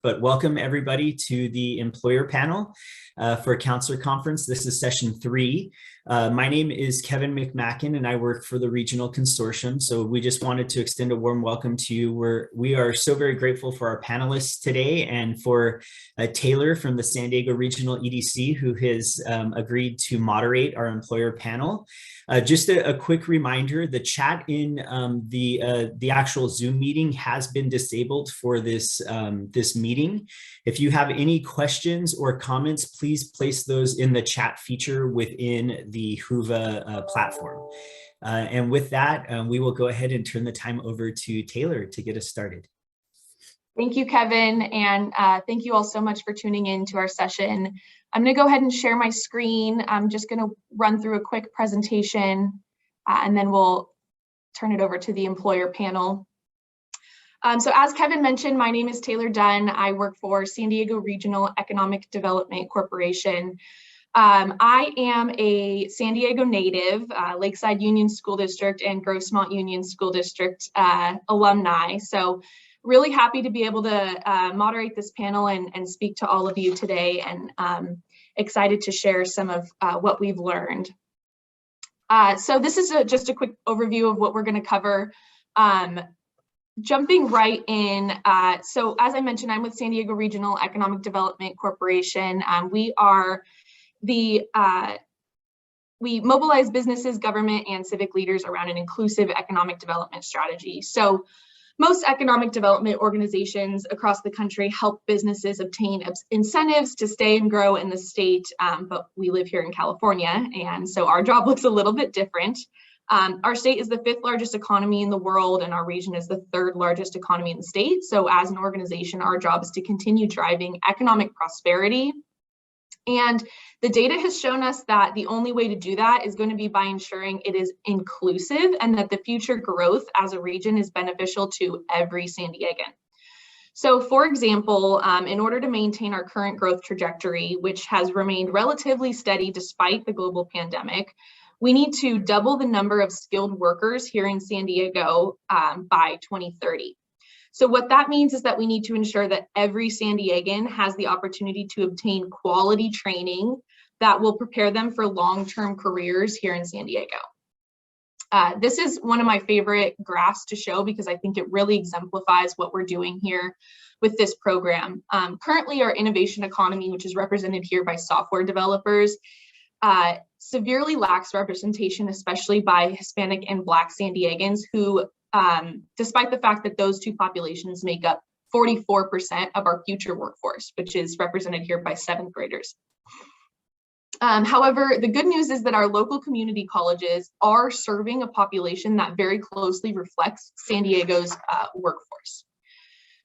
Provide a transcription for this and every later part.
But welcome everybody to the employer panel for Counselor Conference. This is session 3. My name is Kevin McMacken and I work for the Regional Consortium. So we just wanted to extend a warm welcome to you. We are so very grateful for our panelists today and for Taylor from the San Diego Regional EDC who has agreed to moderate our employer panel. Just a quick reminder, the chat in the actual Zoom meeting has been disabled for this meeting. If you have any questions or comments, please place those in the chat feature within the Whova platform. And with that, we will go ahead and turn the time over to Taylor to get us started. Thank you, Kevin, and thank you all so much for tuning in to our session. I'm going to go ahead and share my screen. I'm just going to run through a quick presentation, and then we'll turn it over to the employer panel. So as Kevin mentioned, my name is Taylor Dunne. I work for San Diego Regional Economic Development Corporation. I am a San Diego native, Lakeside Union School District and Grossmont Union School District alumni. So really happy to be able to moderate this panel and speak to all of you today, and excited to share some of what we've learned. So this is just a quick overview of what we're going to cover. Jumping right in, so as I mentioned, I'm with San Diego Regional Economic Development Corporation. We are we mobilize businesses, government, and civic leaders around an inclusive economic development strategy. So most economic development organizations across the country help businesses obtain incentives to stay and grow in the state, but we live here in California, and so our job looks a little bit different. Our state is the 5th largest economy in the world, and our region is the 3rd largest economy in the state. So as an organization, our job is to continue driving economic prosperity. And the data has shown us that the only way to do that is going to be by ensuring it is inclusive and that the future growth as a region is beneficial to every San Diegan. So for example, in order to maintain our current growth trajectory, which has remained relatively steady despite the global pandemic, we need to double the number of skilled workers here in San Diego by 2030. So what that means is that we need to ensure that every San Diegan has the opportunity to obtain quality training that will prepare them for long-term careers here in San Diego. This is one of my favorite graphs to show because I think it really exemplifies what we're doing here with this program. Currently, our innovation economy, which is represented here by software developers, severely lacks representation, especially by Hispanic and Black San Diegans who, despite the fact that those two populations make up 44% of our future workforce, which is represented here by 7th graders. However, the good news is that our local community colleges are serving a population that very closely reflects San Diego's workforce.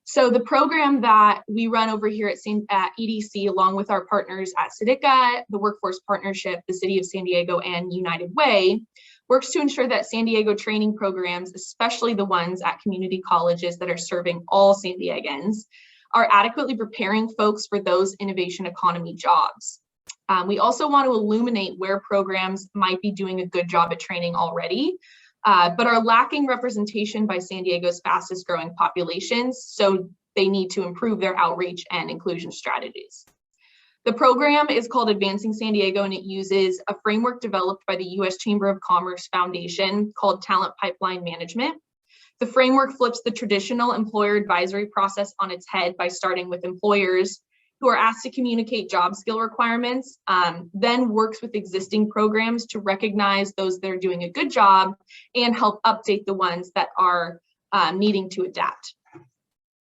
So the program that we run over here at EDC, along with our partners at SEDICA, the Workforce Partnership, the City of San Diego, and United Way, works to ensure that San Diego training programs, especially the ones at community colleges that are serving all San Diegans, are adequately preparing folks for those innovation economy jobs. We also want to illuminate where programs might be doing a good job at training already, but are lacking representation by San Diego's fastest growing populations, so they need to improve their outreach and inclusion strategies. The program is called Advancing San Diego, and it uses a framework developed by the U.S. Chamber of Commerce Foundation called Talent Pipeline Management. The framework flips the traditional employer advisory process on its head by starting with employers who are asked to communicate job skill requirements, then works with existing programs to recognize those that are doing a good job and help update the ones that are needing to adapt.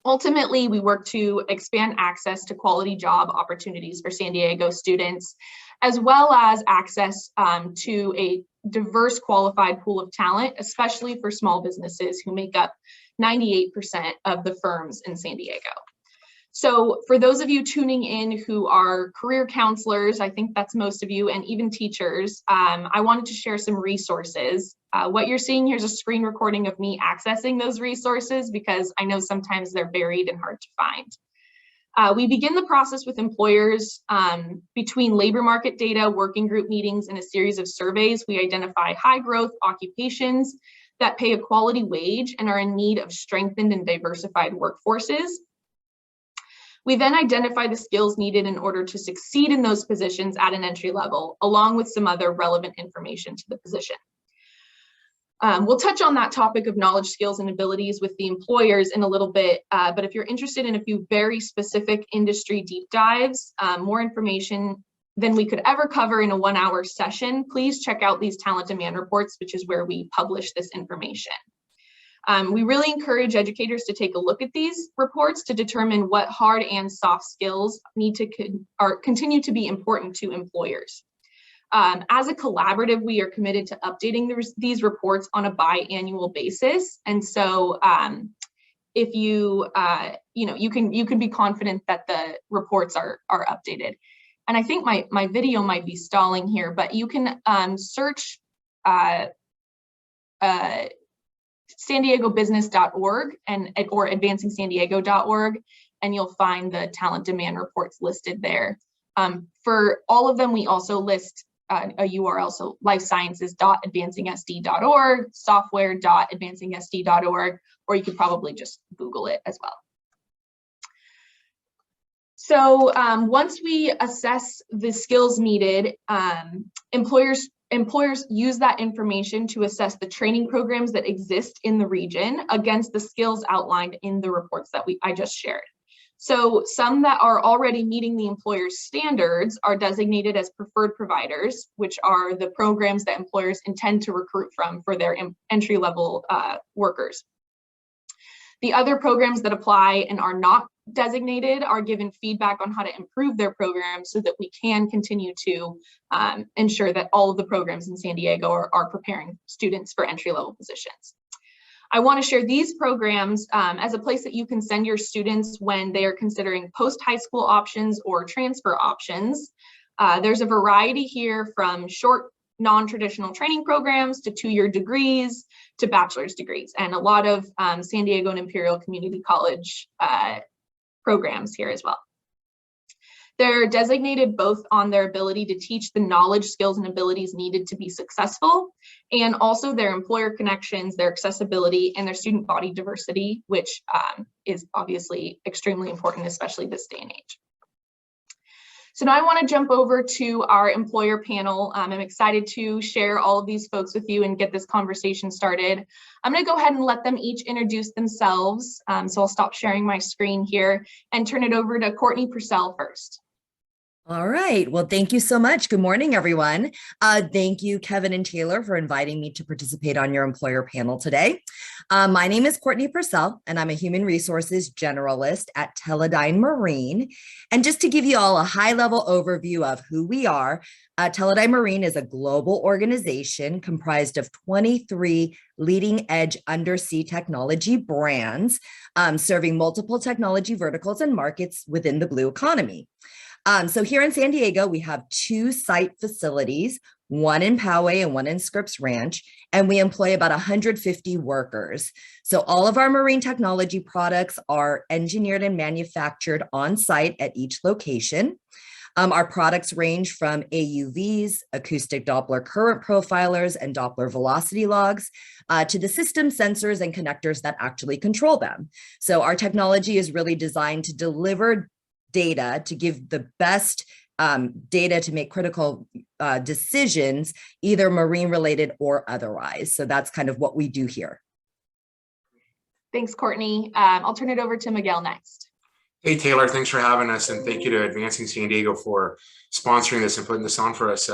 Ultimately, we work to expand access to quality job opportunities for San Diego students, as well as access to a diverse qualified pool of talent, especially for small businesses who make up 98% of the firms in San Diego. So for those of you tuning in who are career counselors, I think that's most of you, and even teachers, I wanted to share some resources. What you're seeing here is a screen recording of me accessing those resources because I know sometimes they're buried and hard to find. We begin the process with employers. Between labor market data, working group meetings, and a series of surveys, we identify high growth occupations that pay a quality wage and are in need of strengthened and diversified workforces. We then identify the skills needed in order to succeed in those positions at an entry level, along with some other relevant information to the position. We'll touch on that topic of knowledge, skills, and abilities with the employers in a little bit, but if you're interested in a few very specific industry deep dives, more information than we could ever cover in a 1-hour session, please check out these talent demand reports, which is where we publish this information. We really encourage educators to take a look at these reports to determine what hard and soft skills need to continue to be important to employers. As a collaborative, we are committed to updating these reports on a biannual basis, and so if you you can be confident that the reports are updated. And I think my video might be stalling here, but you can search SanDiegoBusiness.org or AdvancingSanDiego.org, and you'll find the talent demand reports listed there. For all of them, we also list a URL, so lifesciences.advancingsd.org, software.advancingsd.org, or you could probably just Google it as well. So once we assess the skills needed, employers use that information to assess the training programs that exist in the region against the skills outlined in the reports that I just shared. So some that are already meeting the employer's standards are designated as preferred providers, which are the programs that employers intend to recruit from for their entry-level workers. The other programs that apply and are not designated are given feedback on how to improve their programs so that we can continue to ensure that all of the programs in San Diego are preparing students for entry-level positions. I want to share these programs as a place that you can send your students when they are considering post-high school options or transfer options. There's a variety here from short non-traditional training programs to 2-year degrees to bachelor's degrees, and a lot of San Diego and Imperial Community College programs here as well. They're designated both on their ability to teach the knowledge, skills, and abilities needed to be successful, and also their employer connections, their accessibility, and their student body diversity, which is obviously extremely important, especially this day and age. So now I want to jump over to our employer panel. I'm excited to share all of these folks with you and get this conversation started. I'm going to go ahead and let them each introduce themselves. So I'll stop sharing my screen here and turn it over to Courtney Purcell first. All right. Well, thank you so much. Good morning, everyone. Thank you, Kevin and Taylor, for inviting me to participate on your employer panel today. My name is Courtney Purcell, and I'm a human resources generalist at Teledyne Marine. And just to give you all a high-level overview of who we are, Teledyne Marine is a global organization comprised of 23 leading-edge undersea technology brands, serving multiple technology verticals and markets within the blue economy. So here in San Diego, we have 2 site facilities, one in Poway and one in Scripps Ranch, and we employ about 150 workers. So all of our marine technology products are engineered and manufactured on site at each location. Our products range from AUVs, acoustic Doppler current profilers, and Doppler velocity logs, to the system sensors and connectors that actually control them. So our technology is really designed to deliver data to give the best data to make critical decisions, either marine related or otherwise. So that's kind of what we do here. Thanks, Courtney. I'll turn it over to Miguel next. Hey, Taylor, thanks for having us. And thank you to Advancing San Diego for sponsoring this and putting this on for us.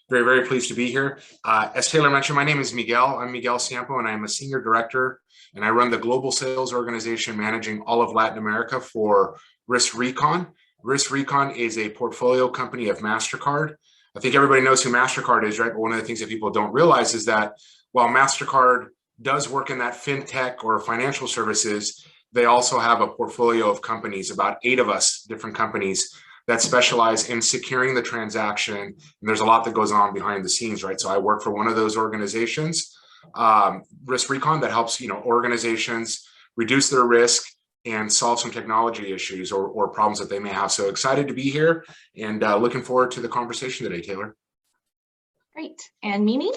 Very, very pleased to be here. As Taylor mentioned, my name is Miguel. I'm Miguel Sampo, and I'm a senior director, and I run the global sales organization managing all of Latin America for RiskRecon. RiskRecon is a portfolio company of MasterCard. I think everybody knows who MasterCard is, right? But one of the things that people don't realize is that while MasterCard does work in that fintech or financial services, they also have a portfolio of companies, about 8 of us, different companies that specialize in securing the transaction. And there's a lot that goes on behind the scenes, right? So I work for one of those organizations, RiskRecon, that helps organizations reduce their risk and solve some technology issues or problems that they may have. So excited to be here and looking forward to the conversation today, Taylor. Great. And Mimi?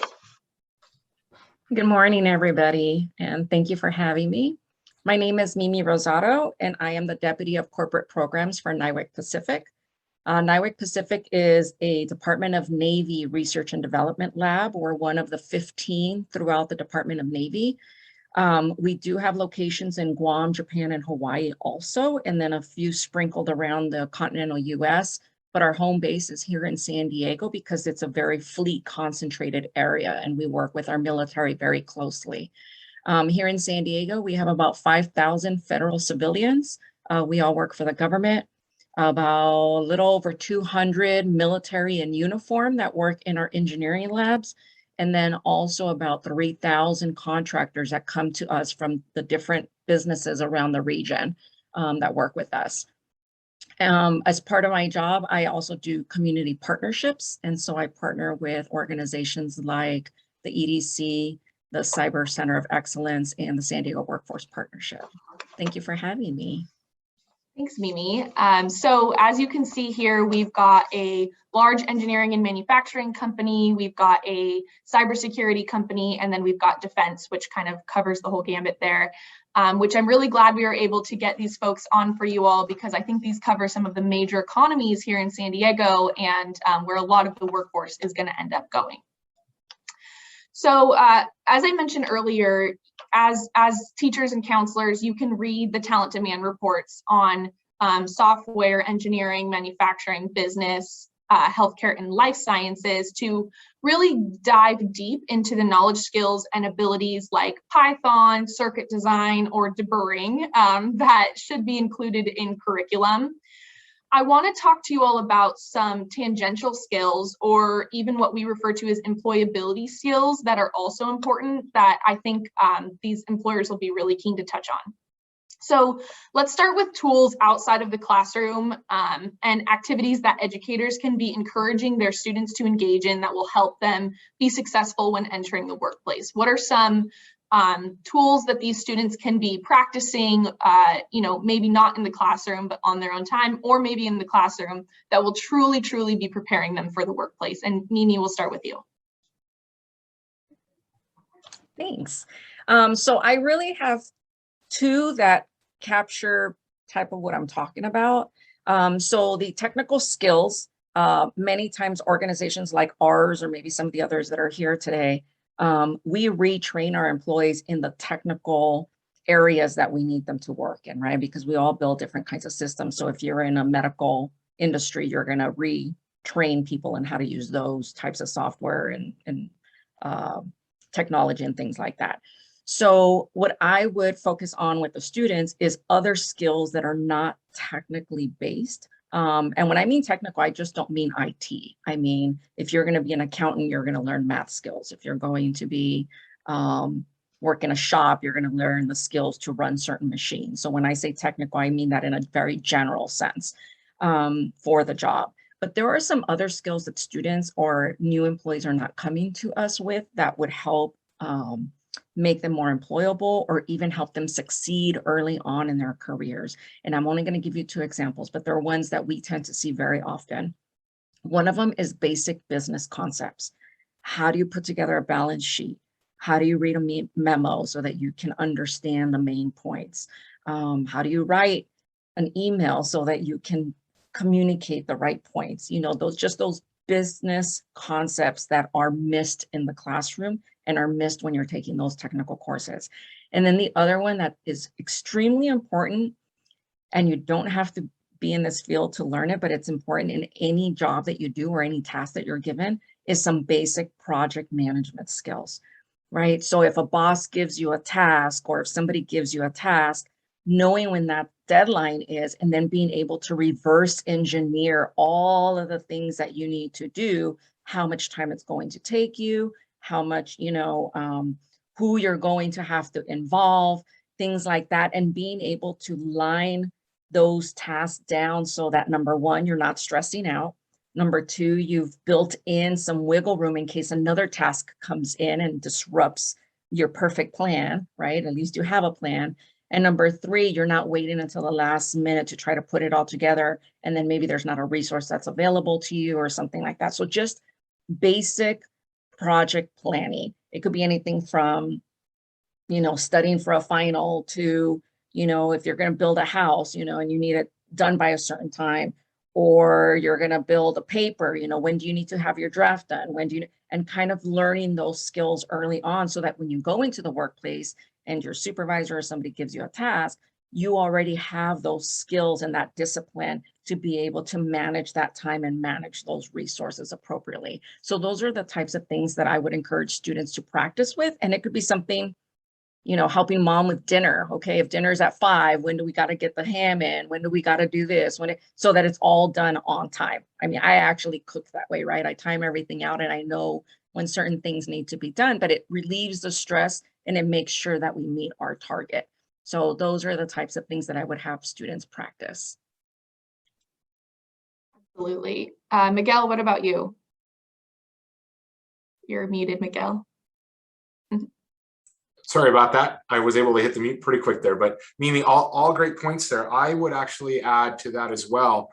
Good morning, everybody, and thank you for having me. My name is Mimi Rosado, and I am the Deputy of Corporate Programs for NWIC Pacific. NWIC Pacific is a Department of Navy Research and Development lab. We're one of the 15 throughout the Department of Navy. We do have locations in Guam, Japan, and Hawaii also, and then a few sprinkled around the continental US, but our home base is here in San Diego because it's a very fleet concentrated area, and we work with our military very closely. Here in San Diego, we have about 5,000 federal civilians. We all work for the government. About a little over 200 military in uniform that work in our engineering labs, and then also about 3,000 contractors that come to us from the different businesses around the region that work with us. As part of my job, I also do community partnerships, and so I partner with organizations like the EDC, the Cyber Center of Excellence, and the San Diego Workforce Partnership. Thank you for having me. Thanks, Mimi. So as you can see here, we've got a large engineering and manufacturing company, we've got a cybersecurity company, and then we've got defense, which kind of covers the whole gambit there, which I'm really glad we were able to get these folks on for you all, because I think these cover some of the major economies here in San Diego and where a lot of the workforce is going to end up going. So as I mentioned earlier, as teachers and counselors, you can read the talent demand reports on software, engineering, manufacturing, business, healthcare, and life sciences to really dive deep into the knowledge, skills, and abilities like Python, circuit design, or deburring that should be included in curriculum. I want to talk to you all about some tangential skills, or even what we refer to as employability skills, that are also important that I think these employers will be really keen to touch on. So let's start with tools outside of the classroom and activities that educators can be encouraging their students to engage in that will help them be successful when entering the workplace. What are some tools that these students can be practicing, maybe not in the classroom, but on their own time, or maybe in the classroom, that will truly, truly be preparing them for the workplace? And Mimi, we'll start with you. Thanks. So I really have two that capture type of what I'm talking about. So the technical skills, many times organizations like ours, or maybe some of the others that are here today, we retrain our employees in the technical areas that we need them to work in, right? Because we all build different kinds of systems. So if you're in a medical industry, you're going to retrain people in how to use those types of software and technology and things like that. So what I would focus on with the students is other skills that are not technically based. And when I mean technical, I just don't mean IT. I mean, if you're going to be an accountant, you're going to learn math skills. If you're going to be work in a shop, you're going to learn the skills to run certain machines. So when I say technical, I mean that in a very general sense for the job. But there are some other skills that students or new employees are not coming to us with that would help make them more employable, or even help them succeed early on in their careers. And I'm only going to give you two examples, but they're ones that we tend to see very often. One of them is basic business concepts. How do you put together a balance sheet? How do you read a memo so that you can understand the main points? How do you write an email so that you can communicate the right points? Those business concepts that are missed in the classroom and are missed when you're taking those technical courses. And then the other one that is extremely important, and you don't have to be in this field to learn it, but it's important in any job that you do or any task that you're given, is some basic project management skills, right? So if a boss gives you a task, or if somebody gives you a task, knowing when that deadline is, and then being able to reverse engineer all of the things that you need to do, how much time it's going to take you, how much, who you're going to have to involve, things like that, and being able to line those tasks down so that, number one, you're not stressing out. Number two, you've built in some wiggle room in case another task comes in and disrupts your perfect plan, right? At least you have a plan. And number three, you're not waiting until the last minute to try to put it all together, and then maybe there's not a resource that's available to you or something like that. So just basic project planning. It could be anything from, studying for a final to if you're going to build a house, and you need it done by a certain time, or you're going to build a paper, when do you need to have your draft done? And kind of learning those skills early on so that when you go into the workplace and your supervisor or somebody gives you a task, you already have those skills and that discipline to be able to manage that time and manage those resources appropriately. So those are the types of things that I would encourage students to practice with. And it could be something, helping mom with dinner. Okay, if dinner's at 5, when do we got to get the ham in? When do we got to do this? So that it's all done on time. I mean, I actually cook that way, right? I time everything out and I know when certain things need to be done, but it relieves the stress and it makes sure that we meet our target. So those are the types of things that I would have students practice. Absolutely. Miguel, what about you? You're muted, Miguel. Sorry about that. I was able to hit the mute pretty quick there, but Mimi, all great points there. I would actually add to that as well.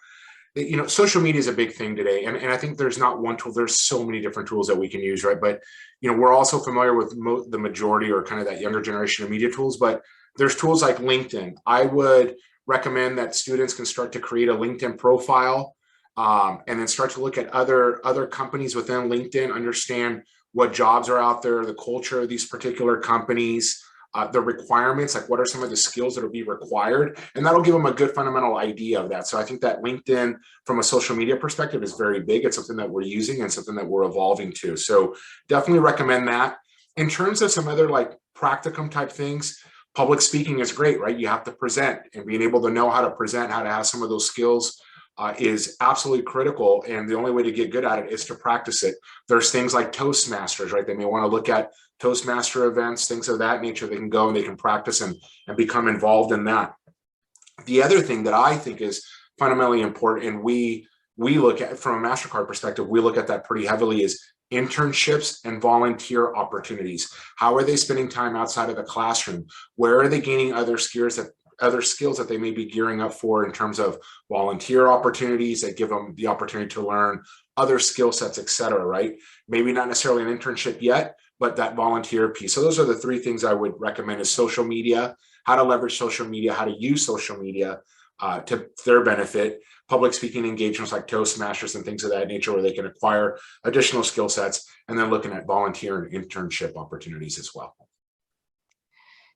That, social media is a big thing today. And I think there's not one tool, there's so many different tools that we can use, right? But, we're also familiar with the majority or kind of that younger generation of media tools, but there's tools like LinkedIn. I would recommend that students can start to create a LinkedIn profile and then start to look at other companies within LinkedIn, understand what jobs are out there, the culture of these particular companies, the requirements, like what are some of the skills that will be required, and that'll give them a good fundamental idea of that. So I think that LinkedIn from a social media perspective is very big. It's something that we're using and something that we're evolving to. So definitely recommend that. In terms of some other like practicum type things, public speaking is great, right? You have to present, and being able to know how to present, how to have some of those skills is absolutely critical. And the only way to get good at it is to practice it. There's things like Toastmasters, right? They may want to look at Toastmaster events, things of that nature. They can go and they can practice and become involved in that. The other thing that I think is fundamentally important, and we look at from a MasterCard perspective, we look at that pretty heavily, is internships and volunteer opportunities. How are they spending time outside of the classroom? Where are they gaining other skills that they may be gearing up for in terms of volunteer opportunities that give them the opportunity to learn other skill sets, et cetera, right? Maybe not necessarily an internship yet, but that volunteer piece. So those are the 3 things I would recommend: is social media, how to leverage social media, how to use social media to their benefit, public speaking engagements like Toastmasters and things of that nature where they can acquire additional skill sets, and then looking at volunteer and internship opportunities as well.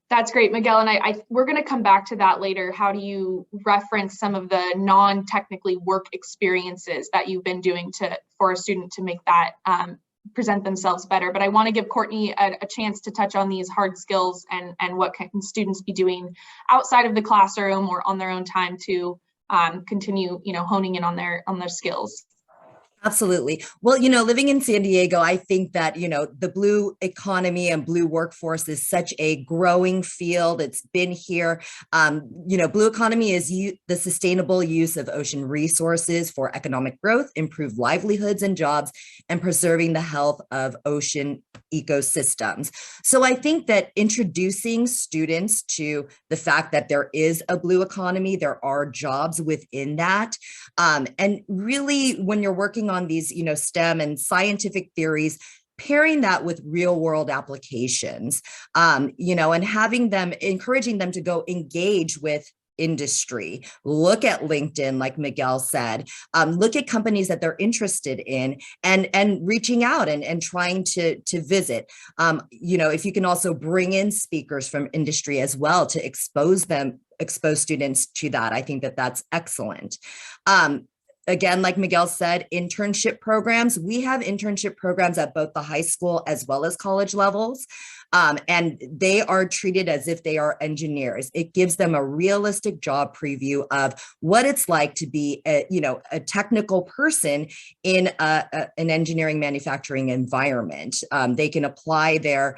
That's great, Miguel. And we're going to come back to that later. How do you reference some of the non-technically work experiences that you've been doing for a student to make that present themselves better? But I want to give Courtney a chance to touch on these hard skills and what can students be doing outside of the classroom or on their own time to continue, honing in on their skills. Absolutely. Well, living in San Diego, I think that, the blue economy and blue workforce is such a growing field. It's been here. Blue economy is the sustainable use of ocean resources for economic growth, improved livelihoods and jobs, and preserving the health of ocean ecosystems. So I think that introducing students to the fact that there is a blue economy, there are jobs within that. And really, when you're working on these, STEM and scientific theories, pairing that with real world applications, and encouraging them to go engage with industry, look at LinkedIn, like Miguel said, look at companies that they're interested in and reaching out and trying to visit. If you can also bring in speakers from industry as well to expose students to that, I think that that's excellent. Again, like Miguel said, internship programs. We have internship programs at both the high school as well as college levels. And they are treated as if they are engineers. It gives them a realistic job preview of what it's like to be a technical person in an engineering manufacturing environment. They can apply their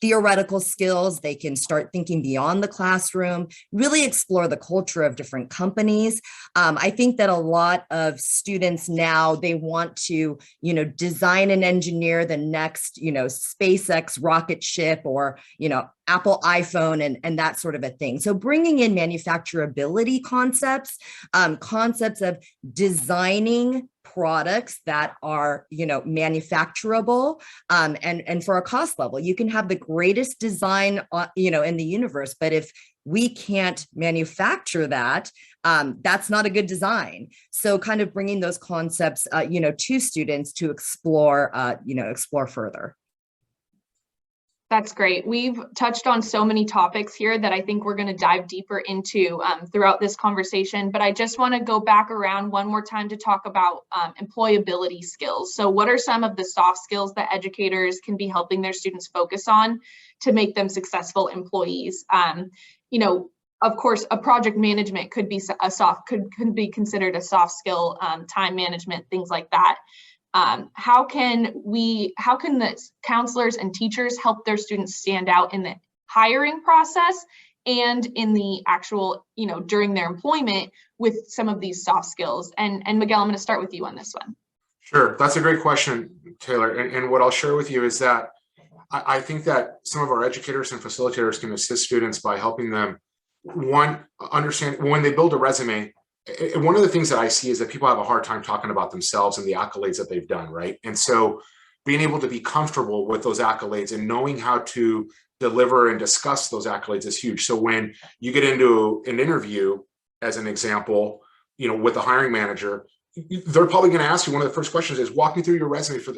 theoretical skills. They can start thinking beyond the classroom, really explore the culture of different companies. I think that a lot of students now, they want to, design and engineer the next, SpaceX rocket ship or, Apple iPhone and that sort of a thing. So bringing in manufacturability concepts, concepts of designing products that are, manufacturable, and for a cost level. You can have the greatest design, in the universe, but if we can't manufacture that. That's not a good design. So kind of bringing those concepts, to students to explore further. That's great. We've touched on so many topics here that I think we're going to dive deeper into throughout this conversation, but I just want to go back around one more time to talk about employability skills. So what are some of the soft skills that educators can be helping their students focus on to make them successful employees? Of course, a project management could be could be considered a soft skill, time management, things like that. How can the counselors and teachers help their students stand out in the hiring process and in the actual, during their employment with some of these soft skills? And Miguel, I'm going to start with you on this one. Sure, that's a great question, Taylor. And what I'll share with you is that I think that some of our educators and facilitators can assist students by helping them, one, understand when they build a resume. One of the things that I see is that people have a hard time talking about themselves and the accolades that they've done, right? And so being able to be comfortable with those accolades and knowing how to deliver and discuss those accolades is huge. So when you get into an interview, as an example, with a hiring manager, they're probably going to ask you, one of the first questions is, walk me through your resume for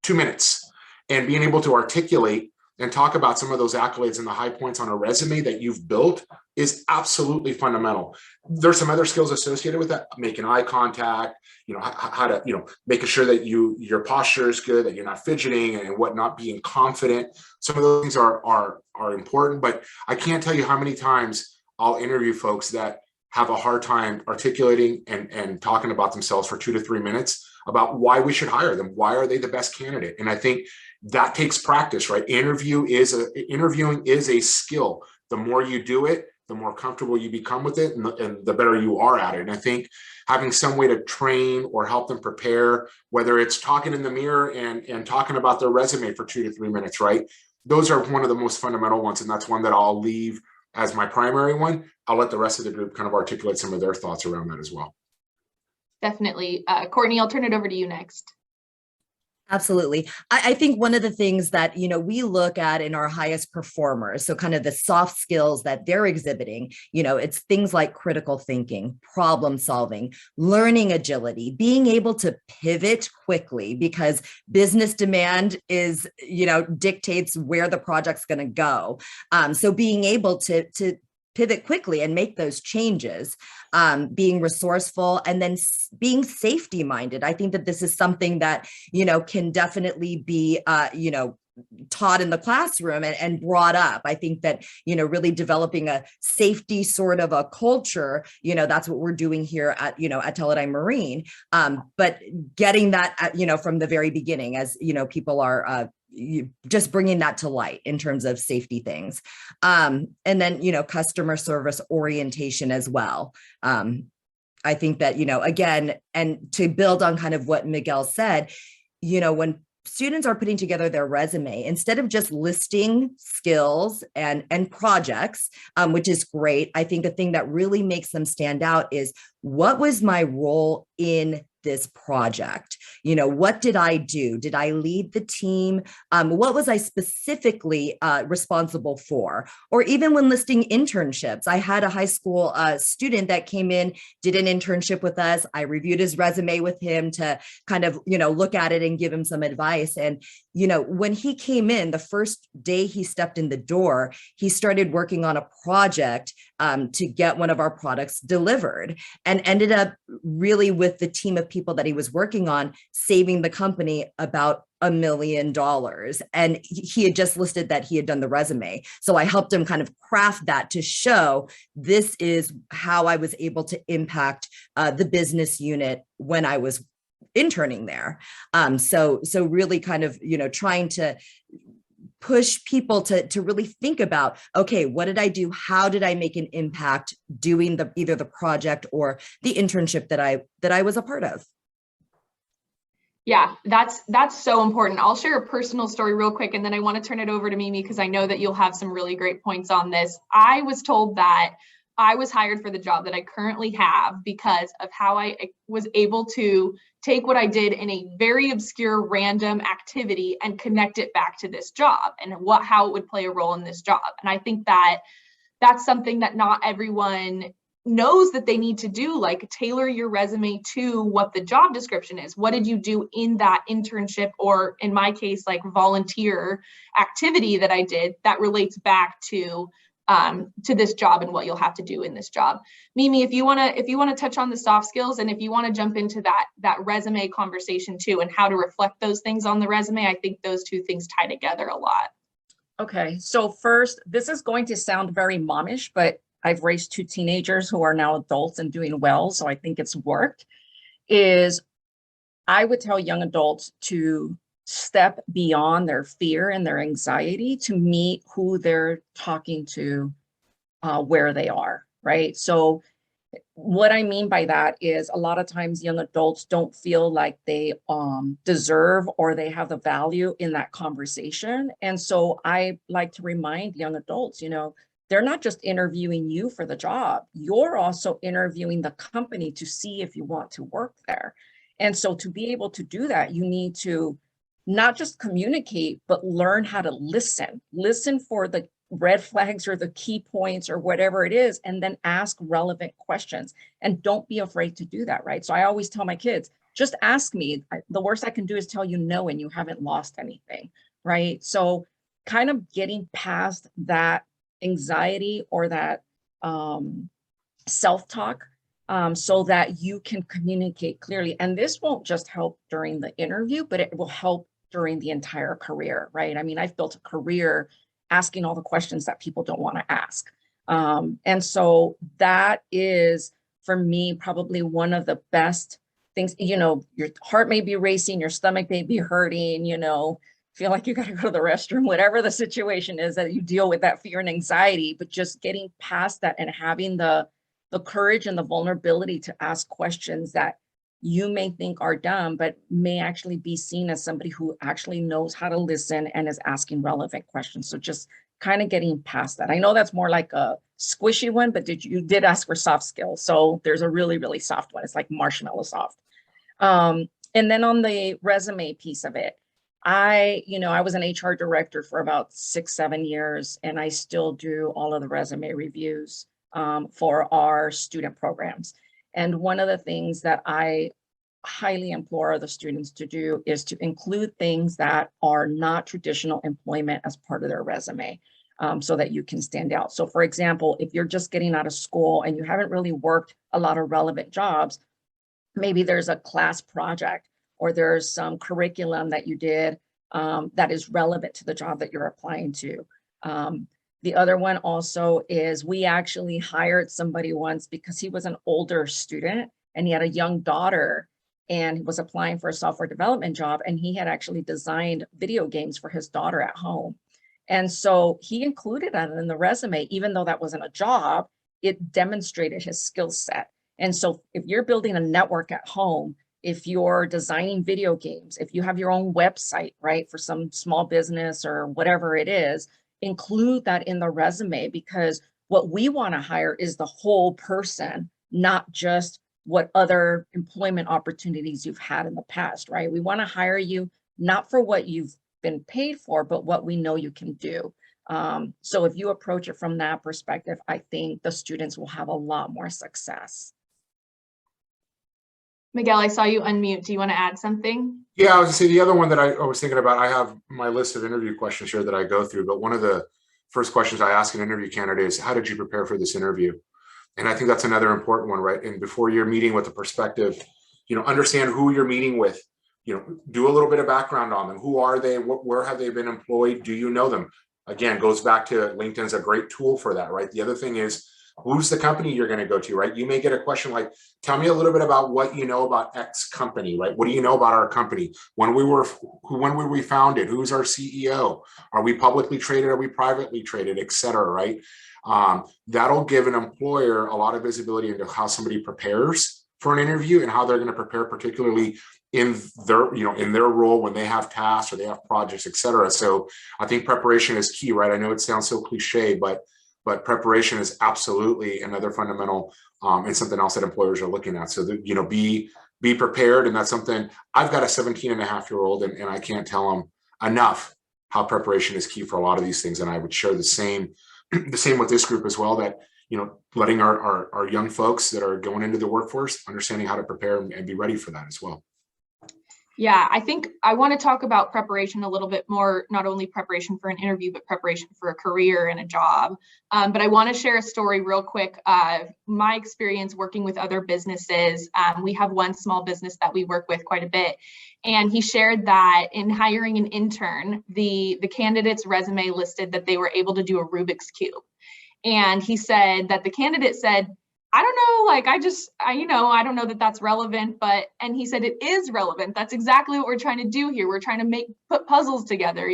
2 minutes, and being able to articulate and talk about some of those accolades and the high points on a resume that you've built is absolutely fundamental. There's some other skills associated with that, making eye contact, how to, making sure that your posture is good, that you're not fidgeting and whatnot, being confident. Some of those things are important, but I can't tell you how many times I'll interview folks that have a hard time articulating and talking about themselves for 2 to 3 minutes about why we should hire them. Why are they the best candidate? And I think that takes practice, right? Interviewing is a skill. The more you do it, the more comfortable you become with it, and the better you are at it. And I think having some way to train or help them prepare, whether it's talking in the mirror and talking about their resume for 2 to 3 minutes, right? Those are one of the most fundamental ones. And that's one that I'll leave as my primary one. I'll let the rest of the group kind of articulate some of their thoughts around that as well. Definitely. Courtney, I'll turn it over to you next. Absolutely. I think one of the things that, we look at in our highest performers, so kind of the soft skills that they're exhibiting, it's things like critical thinking, problem solving, learning agility, being able to pivot quickly because business demand is, dictates where the project's going to go. So being able to pivot quickly and make those changes, being resourceful, and then being safety minded. I think that this is something that, can definitely be, taught in the classroom and brought up. I think that, really developing a safety sort of a culture, that's what we're doing here at Teledyne Marine. But getting that, from the very beginning, as, people are, just bringing that to light in terms of safety things. And then, customer service orientation as well. I think that, again, and to build on kind of what Miguel said, when students are putting together their resume, instead of just listing skills and projects, which is great, I think the thing that really makes them stand out is, what was my role in this project? What did I do? Did I lead the team? What was I specifically responsible for? Or even when listing internships, I had a high school student that came in, did an internship with us. I reviewed his resume with him to kind of, look at it and give him some advice. And, when he came in, the first day he stepped in the door, he started working on a project to get one of our products delivered, and ended up really, with the team of people that he was working on, saving the company about $1 million. And he had just listed that he had done the resume. So I helped him kind of craft that to show, this is how I was able to impact the business unit when I was interning there. So really kind of, trying to push people to really think about, okay, what did I do? How did I make an impact doing either the project or the internship that I was a part of? Yeah, that's so important. I'll share a personal story real quick, and then I want to turn it over to Mimi because I know that you'll have some really great points on this. I was told that I was hired for the job that I currently have because of how I was able to take what I did in a very obscure random activity and connect it back to this job and how it would play a role in this job. And I think that that's something that not everyone knows that they need to do, like tailor your resume to what the job description is. What did you do in that internship, or in my case, like volunteer activity that I did that relates back to this job and what you'll have to do in this job. Mimi, if you want to touch on the soft skills, and if you want to jump into that resume conversation too, and how to reflect those things on the resume, I think those two things tie together a lot. Okay, so first, this is going to sound very momish, but I've raised 2 teenagers who are now adults and doing well, so I think it's worked, is I would tell young adults to step beyond their fear and their anxiety to meet who they're talking to, where they are, right? So what I mean by that is a lot of times young adults don't feel like they deserve or they have the value in that conversation. And so I like to remind young adults, you know, they're not just interviewing you for the job, you're also interviewing the company to see if you want to work there. And so to be able to do that, you need to not just communicate, but learn how to listen for the red flags or the key points or whatever it is, and then ask relevant questions. And don't be afraid to do that, right? So I always tell my kids, just ask me. The worst I can do is tell you no, and you haven't lost anything, right? So kind of getting past that anxiety or that self-talk, so that you can communicate clearly. And this won't just help during the interview, but it will help during the entire career, right? I mean, I've built a career asking all the questions that people don't want to ask. And so that is, for me, probably one of the best things. You know, your heart may be racing, your stomach may be hurting, you know, feel like you got to go to the restroom, whatever the situation is that you deal with, that fear and anxiety, but just getting past that and having the courage and the vulnerability to ask questions that you may think are dumb, but may actually be seen as somebody who actually knows how to listen and is asking relevant questions. So just kind of getting past that. I know that's more like a squishy one, but you did ask for soft skills. So there's a really, really soft one. It's like marshmallow soft. And then on the resume piece of it, I was an HR director for about 6-7 years, and I still do all of the resume reviews for our student programs. And one of the things that I highly implore the students to do is to include things that are not traditional employment as part of their resume, so that you can stand out. So for example, if you're just getting out of school and you haven't really worked a lot of relevant jobs, maybe there's a class project or there's some curriculum that you did that is relevant to the job that you're applying to. The other one also is, we actually hired somebody once because he was an older student and he had a young daughter and he was applying for a software development job, and he had actually designed video games for his daughter at home. And so he included that in the resume, even though that wasn't a job, it demonstrated his skill set. And so if you're building a network at home, if you're designing video games, if you have your own website, right, for some small business or whatever it is, include that in the resume, because what we want to hire is the whole person, not just what other employment opportunities you've had in the past, right? We want to hire you not for what you've been paid for, but what we know you can do. So if you approach it from that perspective, I think the students will have a lot more success. Miguel, I saw you unmute. Do you want to add something? Yeah, I was gonna say the other one that I was thinking about, I have my list of interview questions here that I go through, but one of the first questions I ask an interview candidate is, how did you prepare for this interview? And I think that's another important one, right? And before you're meeting with a prospective, understand who you're meeting with, do a little bit of background on them. Who are they? Where have they been employed? Do you know them? Again, goes back to LinkedIn's a great tool for that, right? The other thing is, who's the company you're going to go to, right? You may get a question like, tell me a little bit about what you know about X company, right? What do you know about our company? When were we founded? Who's our CEO? Are we publicly traded? Are we privately traded, et cetera, right? That'll give an employer a lot of visibility into how somebody prepares for an interview and how they're going to prepare, particularly in their role when they have tasks or they have projects, et cetera. So I think preparation is key, right? I know it sounds so cliche, but preparation is absolutely another fundamental and something else that employers are looking at. So that, be prepared. And that's something, I've got a 17-and-a-half-year-old and I can't tell them enough how preparation is key for a lot of these things. And I would share the same the same with this group as well, that, letting our young folks that are going into the workforce, understanding how to prepare and be ready for that as well. Yeah, I think I want to talk about preparation a little bit more, not only preparation for an interview, but preparation for a career and a job. But I want to share a story real quick of my experience working with other businesses. We have one small business that we work with quite a bit. And he shared that in hiring an intern, the candidate's resume listed that they were able to do a Rubik's Cube. And he said that the candidate said, I don't know, like, I don't know that that's relevant, and he said it is relevant. That's exactly what we're trying to do here. We're trying to put puzzles together,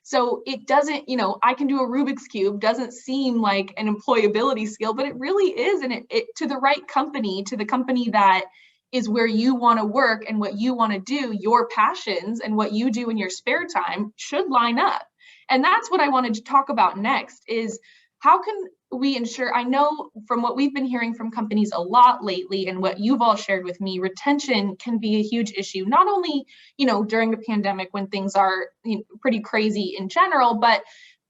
So it doesn't, I can do a Rubik's Cube, doesn't seem like an employability skill, but it really is. And it to the right company, to the company that is where you want to work and what you want to do, your passions and what you do in your spare time should line up. And that's what I wanted to talk about next is how can we ensure, I know from what we've been hearing from companies a lot lately and what you've all shared with me, retention can be a huge issue, not only, during the pandemic when things are pretty crazy in general, but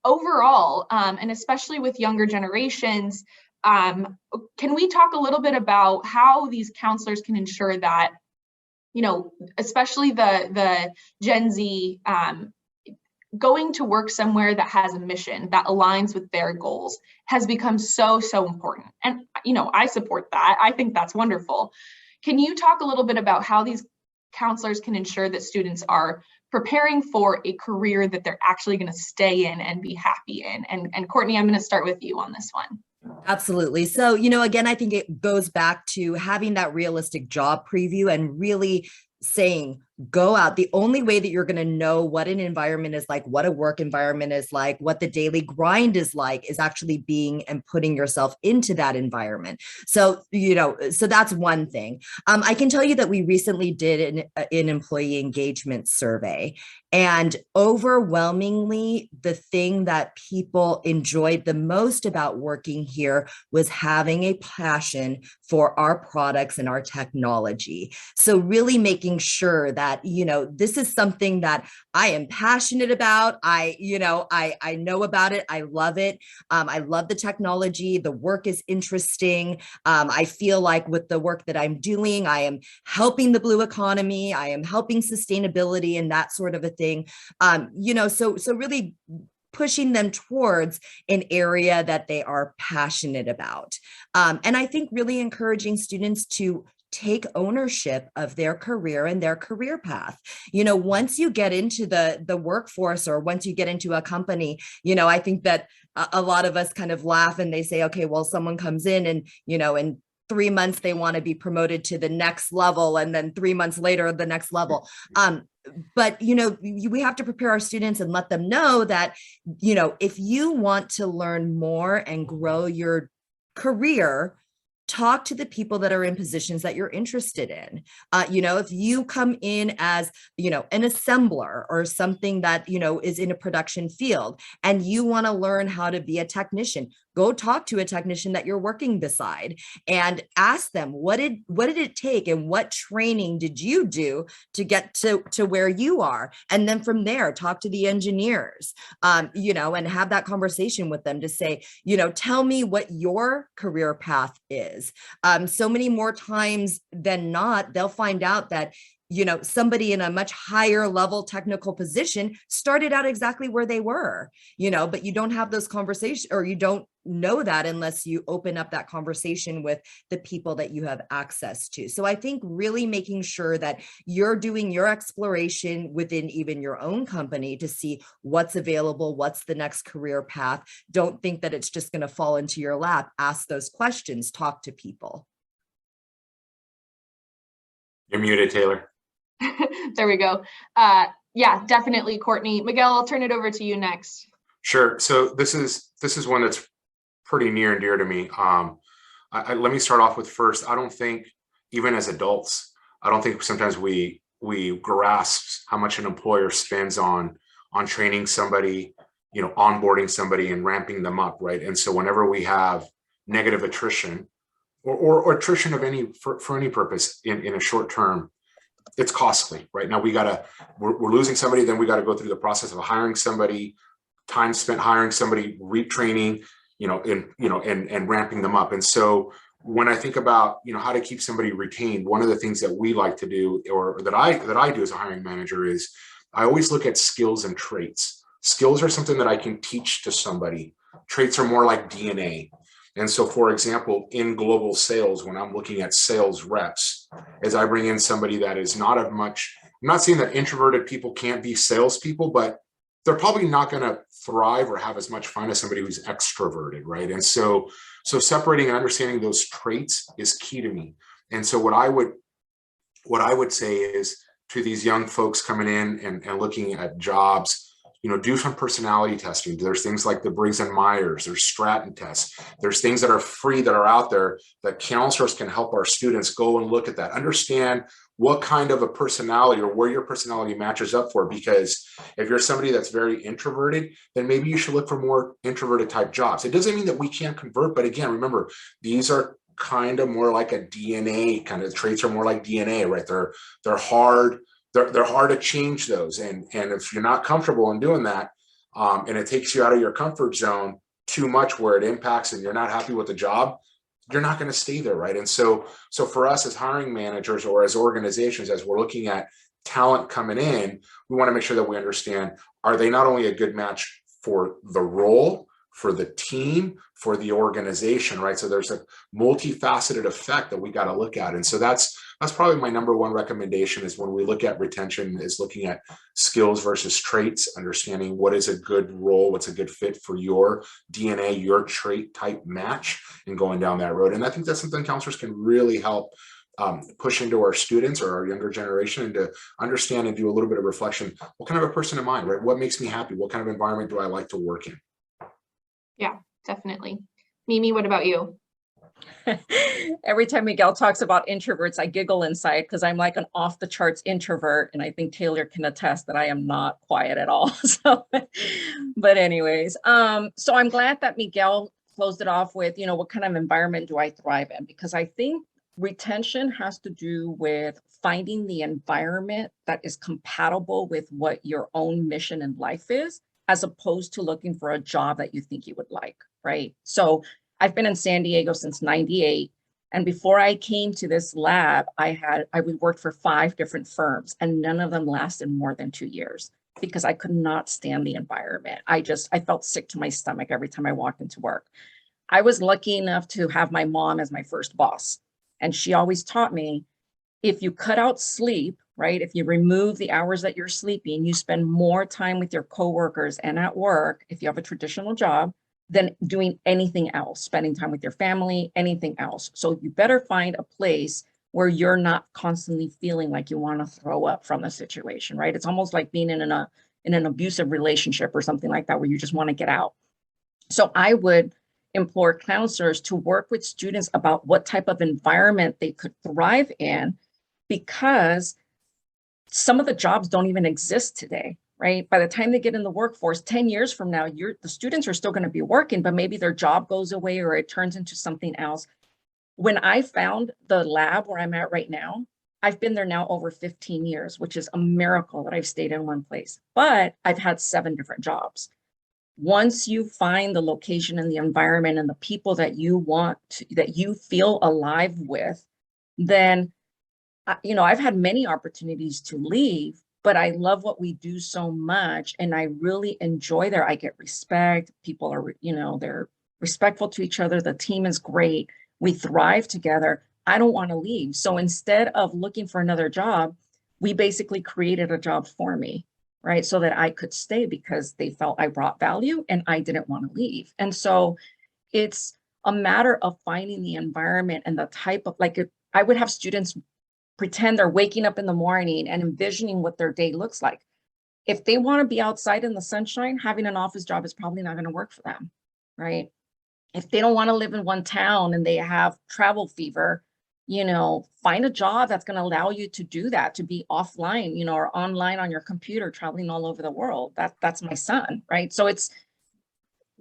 overall, and especially with younger generations. Can we talk a little bit about how these counselors can ensure that, especially the Gen Z, going to work somewhere that has a mission that aligns with their goals has become so important. And, I support that. I think that's wonderful. Can you talk a little bit about how these counselors can ensure that students are preparing for a career that they're actually going to stay in and be happy in? And Courtney, I'm going to start with you on this one. Absolutely. So, again, I think it goes back to having that realistic job preview and really saying, go out. The only way that you're going to know what an environment is like, what a work environment is like, what the daily grind is like, is actually being and putting yourself into that environment. So, so that's one thing. I can tell you that we recently did an employee engagement survey, and overwhelmingly, the thing that people enjoyed the most about working here was having a passion for our products and our technology. So really making sure that, this is something that I am passionate about. I know about it. I love it. I love the technology. The work is interesting. I feel like with the work that I'm doing, I am helping the blue economy. I am helping sustainability and that sort of a thing. So really pushing them towards an area that they are passionate about. And I think really encouraging students to take ownership of their career and their career path. Once you get into the workforce, or once you get into a company, I think that a lot of us kind of laugh and they say, okay, well, someone comes in and, in 3 months, they want to be promoted to the next level. And then 3 months later, the next level. But, we have to prepare our students and let them know that, if you want to learn more and grow your career, talk to the people that are in positions that you're interested in. If you come in as, an assembler or something that, is in a production field and you want to learn how to be a technician, go talk to a technician that you're working beside and ask them, what did it take and what training did you do to get to where you are? And then from there, talk to the engineers, and have that conversation with them to say, tell me what your career path is. So many more times than not, they'll find out that somebody in a much higher level technical position started out exactly where they were, but you don't have those conversations, or you don't know that unless you open up that conversation with the people that you have access to. So I think really making sure that you're doing your exploration within even your own company to see what's available, what's the next career path. Don't think that it's just going to fall into your lap. Ask those questions, talk to people. You're muted, Taylor. There we go. Yeah, definitely, Courtney. Miguel, I'll turn it over to you next. Sure. So this is one that's pretty near and dear to me. Let me start off with first, I don't think, even as adults, I don't think sometimes we grasp how much an employer spends on training somebody, onboarding somebody and ramping them up, right? And so whenever we have negative attrition or attrition of for any purpose in a short term, it's costly, right? Now we're losing somebody, then we got to go through the process of hiring somebody, time spent hiring somebody, retraining, and ramping them up. And so when I think about, how to keep somebody retained, one of the things that we like to do, or that I do as a hiring manager, is I always look at skills and traits. Skills are something that I can teach to somebody. Traits are more like DNA. And so, for example, in global sales, when I'm looking at sales reps, as I bring in somebody that is not of much, I'm not saying that introverted people can't be salespeople, but they're probably not going to thrive or have as much fun as somebody who's extroverted, right? And so separating and understanding those traits is key to me. And so what I would say is to these young folks coming in and looking at jobs, do some personality testing. There's things like the Briggs and Myers, there's Stratton tests. There's things that are free that are out there that counselors can help our students go and look at that, understand what kind of a personality or where your personality matches up for. Because if you're somebody that's very introverted, then maybe you should look for more introverted type jobs. It doesn't mean that we can't convert, but again, remember, these are kind of more like a DNA, kind of traits are more like DNA, right? They're hard. They're hard to change those. And if you're not comfortable in doing that, and it takes you out of your comfort zone too much where it impacts and you're not happy with the job, you're not going to stay there, right? And so for us as hiring managers or as organizations, as we're looking at talent coming in, we want to make sure that we understand, are they not only a good match for the role, for the team, for the organization, right? So there's a multifaceted effect that we got to look at. And so that's probably my number one recommendation, is when we look at retention, is looking at skills versus traits, understanding what is a good role, what's a good fit for your DNA, your trait type match, and going down that road. And I think that's something counselors can really help push into our students or our younger generation, and to understand and do a little bit of reflection. What kind of a person am I, right? What makes me happy? What kind of environment do I like to work in? Yeah, definitely. Mimi, what about you? Every time Miguel talks about introverts, I giggle inside because I'm like an off the charts introvert. And I think Taylor can attest that I am not quiet at all. So, but anyways, so I'm glad that Miguel closed it off with, what kind of environment do I thrive in? Because I think retention has to do with finding the environment that is compatible with what your own mission in life is, as opposed to looking for a job that you think you would like, right? So I've been in San Diego since '98. And before I came to this lab, I worked for 5 different firms, and none of them lasted more than 2 years because I could not stand the environment. I felt sick to my stomach every time I walked into work. I was lucky enough to have my mom as my first boss. And she always taught me, if you cut out sleep, right? If you remove the hours that you're sleeping, you spend more time with your coworkers and at work, if you have a traditional job, than doing anything else, spending time with your family, anything else. So you better find a place where you're not constantly feeling like you want to throw up from the situation, right? It's almost like being in an abusive relationship or something like that, where you just want to get out. So I would implore counselors to work with students about what type of environment they could thrive in, because some of the jobs don't even exist today, right? By the time they get in the workforce, 10 years from now, the students are still going to be working, but maybe their job goes away or it turns into something else. When I found the lab where I'm at right now, I've been there now over 15 years, which is a miracle that I've stayed in one place, but I've had 7 different jobs. Once you find the location and the environment and the people that you want to, that you feel alive with, then, I've had many opportunities to leave, but I love what we do so much. And I really enjoy there. I get respect. People are, they're respectful to each other. The team is great. We thrive together. I don't want to leave. So instead of looking for another job, we basically created a job for me, right? So that I could stay, because they felt I brought value and I didn't want to leave. And so it's a matter of finding the environment and the type of, like, I would have students pretend they're waking up in the morning and envisioning what their day looks like. If they want to be outside in the sunshine, having an office job is probably not going to work for them, right? If they don't want to live in one town and they have travel fever, find a job that's going to allow you to do that, to be offline, or online on your computer, traveling all over the world. That's my son, right? So it's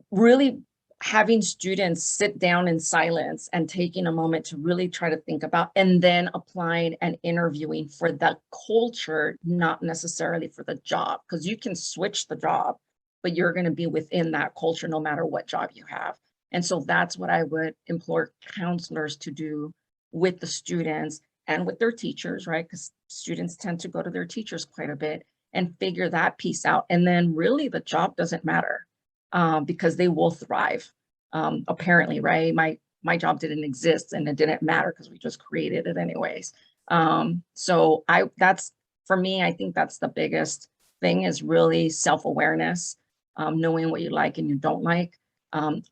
really having students sit down in silence and taking a moment to really try to think about, and then applying and interviewing for the culture, not necessarily for the job, because you can switch the job, but you're going to be within that culture no matter what job you have. And so that's what I would implore counselors to do with the students and with their teachers, right? Because students tend to go to their teachers quite a bit and figure that piece out. And then really the job doesn't matter because they will thrive. Apparently, right? My job didn't exist and it didn't matter because we just created it anyways. So that's, for me, I think that's the biggest thing, is really self-awareness, knowing what you like and you don't like,